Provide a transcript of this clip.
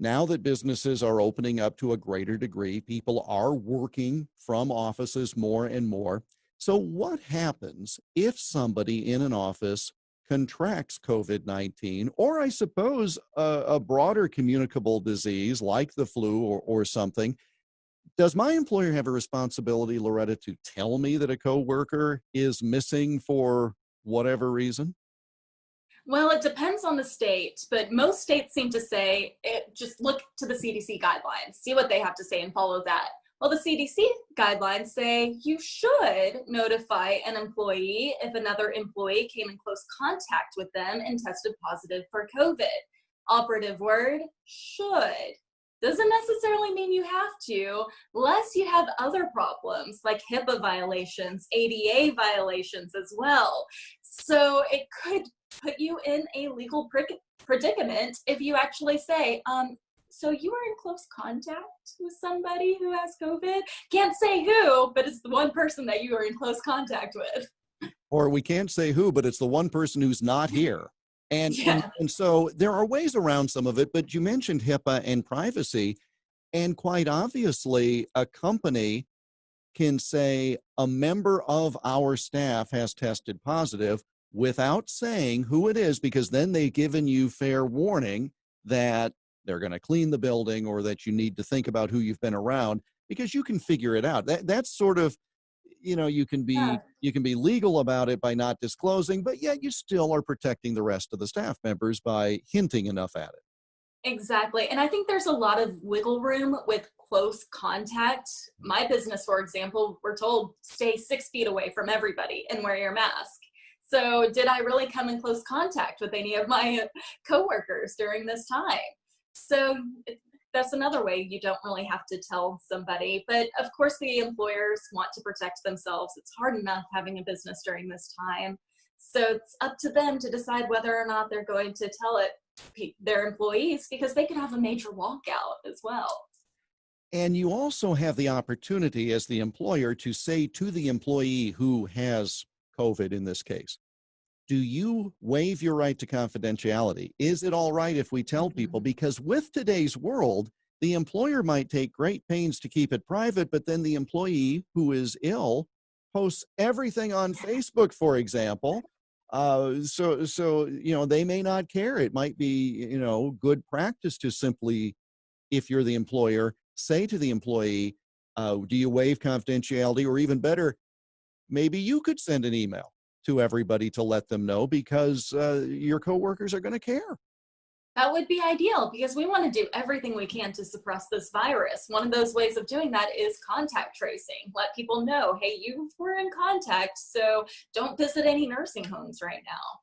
Now that businesses are opening up to a greater degree, people are working from offices more and more. So what happens if somebody in an office contracts COVID-19, or I suppose a broader communicable disease like the flu or something? Does my employer have a responsibility, Loretta, to tell me that a coworker is missing for whatever reason? Well, it depends on the state, but most states seem to say just look to the CDC guidelines, see what they have to say and follow that. Well, the CDC guidelines say you should notify an employee if another employee came in close contact with them and tested positive for COVID. Operative word, should. Doesn't necessarily mean you have to, unless you have other problems like HIPAA violations, ADA violations as well. So it could put you in a legal predicament if you actually say, so you were in close contact with somebody who has COVID? Can't say who, but it's the one person that you are in close contact with. Or we can't say who, but it's the one person who's not here. And, and, Yeah. and so there are ways around some of it, but you mentioned HIPAA and privacy. And quite obviously, a company can say a member of our staff has tested positive without saying who it is, because then they've given you fair warning that they're going to clean the building or that you need to think about who you've been around, because you can figure it out. That's sort of, you can Yeah. be legal about it by not disclosing, but yet you still are protecting the rest of the staff members by hinting enough at it. Exactly. And I think there's a lot of wiggle room with close contact. My business, for example, we're told stay 6 feet away from everybody and wear your mask. So did I really come in close contact with any of my coworkers during this time? So that's another way you don't really have to tell somebody. But of course, the employers want to protect themselves. It's hard enough having a business during this time. So it's up to them to decide whether or not they're going to tell it their employees, because they could have a major walkout as well. And you also have the opportunity as the employer to say to the employee who has COVID in this case, do you waive your right to confidentiality? Is it all right if we tell people? Because with today's world, the employer might take great pains to keep it private, but then the employee who is ill posts everything on Facebook, for example. So they may not care. It might be, good practice to simply, if you're the employer, say to the employee, do you waive confidentiality? Or even better, maybe you could send an email to everybody to let them know, because your coworkers are going to care. That would be ideal, because we want to do everything we can to suppress this virus. One of those ways of doing that is contact tracing. Let people know, hey, you were in contact, so don't visit any nursing homes right now.